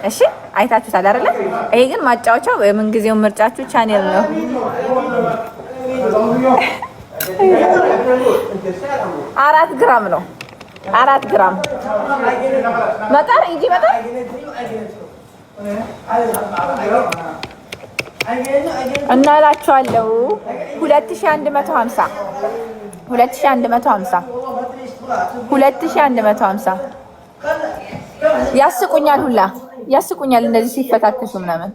እሺ አይታችሁታል አይደለ? ይሄ ግን ማጫወቻው የምን ጊዜው ምርጫችሁ ቻኔል ነው። 4 ግራም ነው። 4 ግራም መጣር እንጂ መጣር እና እላችኋለሁ 2150 ያስቁኛል ሁላ ያስቁኛል እንደዚህ ሲፈታተሹ ምናምን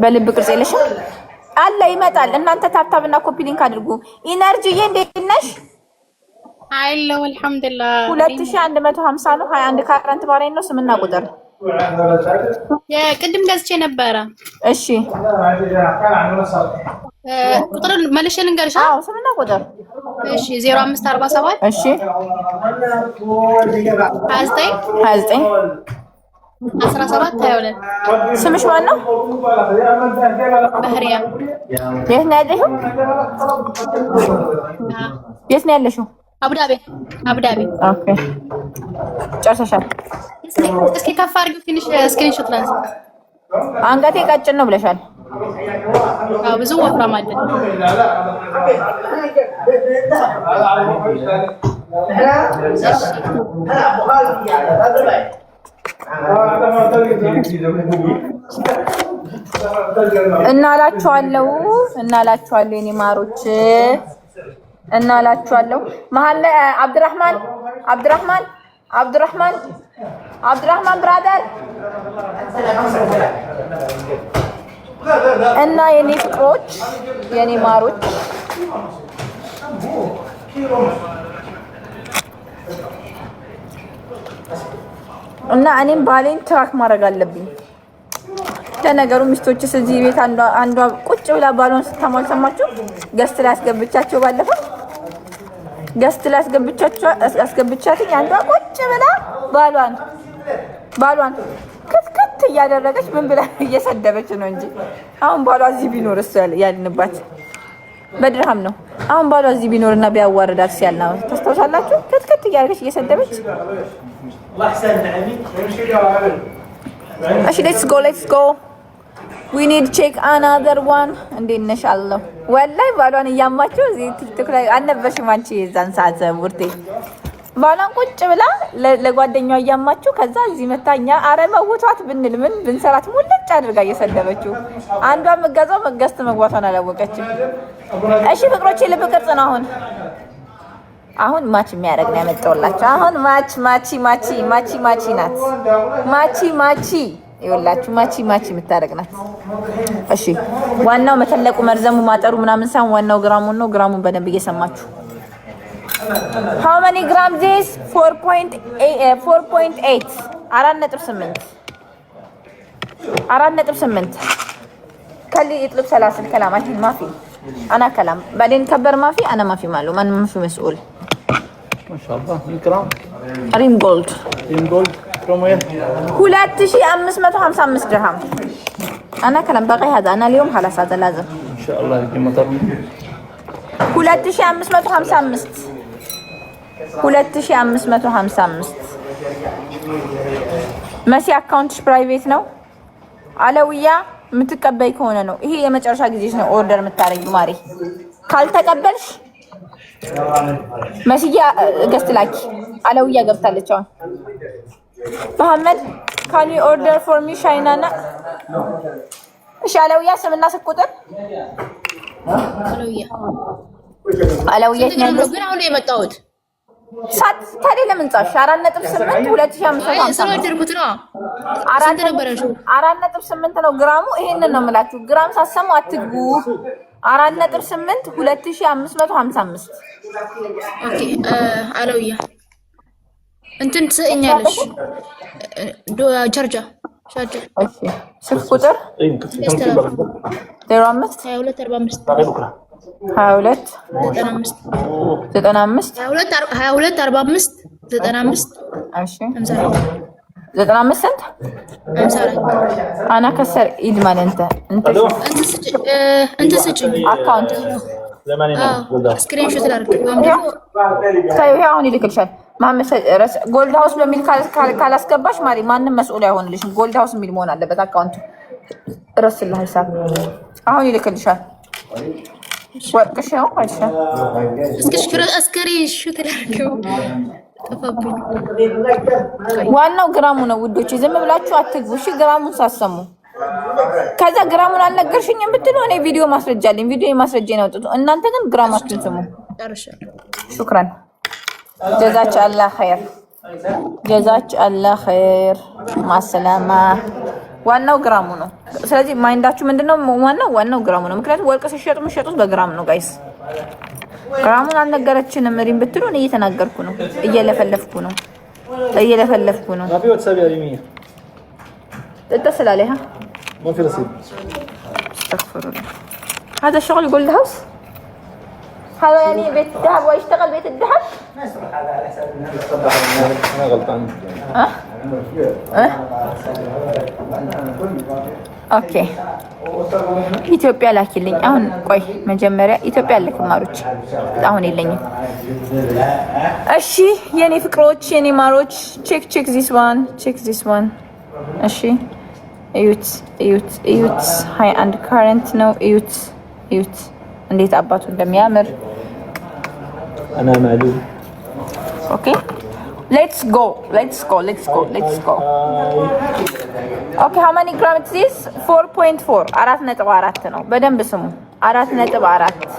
በልብ ቅርጽ የለሽም አለ ይመጣል። እናንተ ታብታብና ኮፒ ሊንክ አድርጉ። ኢነርጂዬ እንዴት ነሽ? አለው አልሐምዱሊላህ 2150 ነው። 21 ካረንት ባሬን ነው ስምና ቁጥር የቅድም ገዝቼ ነበረ። እሺ ቁጥር መልሼ ልንገርሽ። አዎ ስምና ቁጥር እሺ 0547 እሺ 29 17 22 ስምሽ ማን ነው? ባህሪያ። የት ነው ያለሽው? የት ነው ያለሽው? አቡዳቢ። ኦኬ ጨርሰሻል። እስኪ ከፍ አድርጊው ትንሽ ስክሪንሾት ላንሳ። አንገቴ ቀጭን ነው ብለሻል። አዎ ብዙ ወፍራም አይደል። እናላችኋለሁ የኔ ማሮች እናላችኋለሁ። መሀል ላይ አብዱራህማን ብራደር እና የኔ ፍቅሮች የኔ ማሮች እና እኔም ባሌን ትራክ ማድረግ አለብኝ። ለነገሩ ሚስቶችስ እዚህ ቤት አንዷ ቁጭ ብላ ባሏን ስታማል ሰማችሁ? ገስት ላይ አስገብቻቸው ባለፈው ገስት ላይ አስገብቻትኝ አንዷ ቁጭ ብላ ባሏን ክትክት እያደረገች ምን ብላ እየሰደበች ነው እንጂ አሁን ባሏ እዚህ ቢኖር እሱ ያልንባት በድርሃም ነው። አሁን ባሏ እዚህ ቢኖርና ቢያዋርዳት ሲያልናው ታስታውሳላችሁ? ክትክት እያደረገች እየሰደበች እሺ ሌትስ ጎ we need check another one እንዴት ነሽ አለው። ወላይ ባሏን እያማችሁ እዚህ ቲክቶክ ላይ አነበሽም አንቺ የዛን ሰዓት ቡርቴ ባሏን ቁጭ ብላ ለጓደኛዋ እያማችሁ ከዛ እዚህ መታኛ አረ መውቷት ብንል ምን ብንሰራት ሙልጭ አድርጋ እየሰደበችው አንዷ መጋዛው መገስት መግባቷን አላወቀችም። እሺ ፍቅሮቼ ልብ ቅርጽ ነው አሁን ማች የሚያደርግ ነው ያመጣውላችሁ። አሁን ማቺ ናት። ማቺ ይኸውላችሁ ማቺ የምታደርግ ናት። እሺ ዋናው መተለቁ መርዘሙ ማጠሩ ምናምን ሳይሆን ዋናው ግራሙን ነው። ግራሙን በደንብ እየሰማችሁ how many gram this 4.8 4.8 كلي يطلب 30 كلام الحين ما في انا كلام بعدين كبر ما في انا ما في ماله ما في مسؤول ما شاء الله الكرام ريم جولد كرومير 2555 درهم انا كلام باقي هذا انا اليوم خلاص هذا لازم ان شاء الله يجي مطر 2555 መሲ አካውንትሽ ፕራይቬት ነው። አለውያ የምትቀበይ ከሆነ ነው ይሄ የመጨረሻ ጊዜሽ ነው ኦርደር የምታረጊው ማሪ። ካልተቀበልሽ መስያ ገስት ላኪ። አለውያ ገብታለች አሁን። መሐመድ ካን ዩ ኦርደር ፎር ሚ ሻይናና። እሺ አለውያ ስምና ስልክ ቁጥር አለውያ ግን አሁን የመጣሁት ሳት ታዲያ ለምን ጻፍሽ? 4.8 2550 ስለወደድኩት ነው። 4.8 ነው ግራሙ። ይሄንን ነው የምላችሁ። ግራም ሳሰሙ አትግቡ። 4.8 2555 ኦኬ አለውያ እንትን ትሰኛለሽ ቻርጃ እሺ ስልክ ቁጥር 05 22 95 እሺ 95 سنت 54 انا كسر ايد مال انت سجل اكونت ስክሪን ሾት ላድርግ ወይም ደግሞ ይሄ አሁን ይልክልሻል። ጎልድ ሃውስ በሚል ካላስገባሽ ማሪ ማንም መስኡል አይሆንልሽም። ጎልድ ሃውስ የሚል መሆን አለበት አካውንቱ። ረስልህ ሂሳብ አሁን ይልክልሻል። ወርቅሽ ነው አይሻ ስክሪን ሾት ላድርገው። ጠፋብኝ። ዋናው ግራሙ ነው ውዶች፣ ዝም ብላችሁ አትግቡ እሺ። ግራሙን ሳሰሙ ከዛ ግራሙን አልነገርሽኝ የምትሉ እኔ ቪዲዮ ማስረጃ አለኝ። ቪዲዮ ማስረጃ ነው ወጥቶ፣ እናንተ ግን ግራማችሁን ስሙ። ሹክራን ጀዛች አላህ ኸይር፣ ጀዛች አላህ ኸይር። ማሰላማ። ዋናው ግራሙ ነው። ስለዚህ ማይንዳችሁ ምንድነው? ዋናው ግራሙ ነው። ምክንያቱም ወርቅ ሲሸጡ የሚሸጡት በግራም ነው ጋይስ። ግራሙን አልነገረችንም ሪም ብትሉ እኔ እየተናገርኩ ነው፣ እየለፈለፍኩ ነው። اتصل عليها ما في رصيد. استغفر الله. هذا شغل جولد هاوس؟ هذا يعني بيت الذهب ويشتغل بيت الذهب؟ انا غلطان. ኦኬ ኢትዮጵያ ላኪልኝ። አሁን ቆይ መጀመሪያ ኢትዮጵያ ልክ ማሮች አሁን የለኝም። እሺ የኔ ፍቅሮች የኔ ማሮች ቼክ ዚስ ዋን እሺ እዩት 21 ካረንት ነው። እዩት እንዴት አባቱ እንደሚያምር انا معلوم. ኦኬ ሌትስ ጎ ኦኬ how many gram is this? 4.4 4.4 ነው። በደንብ ስሙ 4.4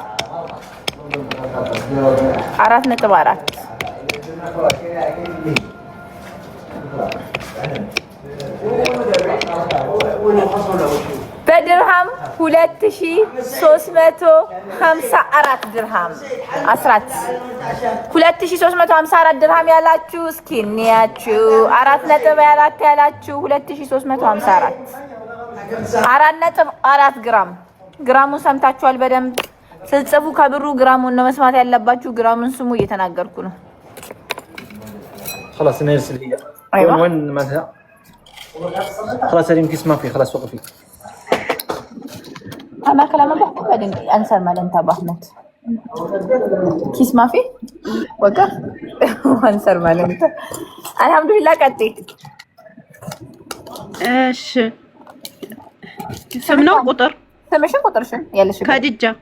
በድርሃም 2354 ድርሃም 2354 ድርሃም ያላችሁ እስኪ እንያችሁ። 4.4 ያላችሁ 2354 4.4 ግራሙን ሰምታችኋል። በደንብ ስትጽፉ ከብሩ ግራሙን ነው መስማት ያለባችሁ። ግራሙን ስሙ። እየተናገርኩ ነው። خلاص نرسل هي. أيوة. وين مثلا خلاص هذه كيس ما في خلاص وقفي. أنا كلام بحكي بعدين أنسى ما انتبه أحمد. كيس ما في وقف وأنسى ما انت. الحمد لله كتي. إيش سمناه قطر؟ سمشي قطر شو؟ يلا شو؟ خديجة.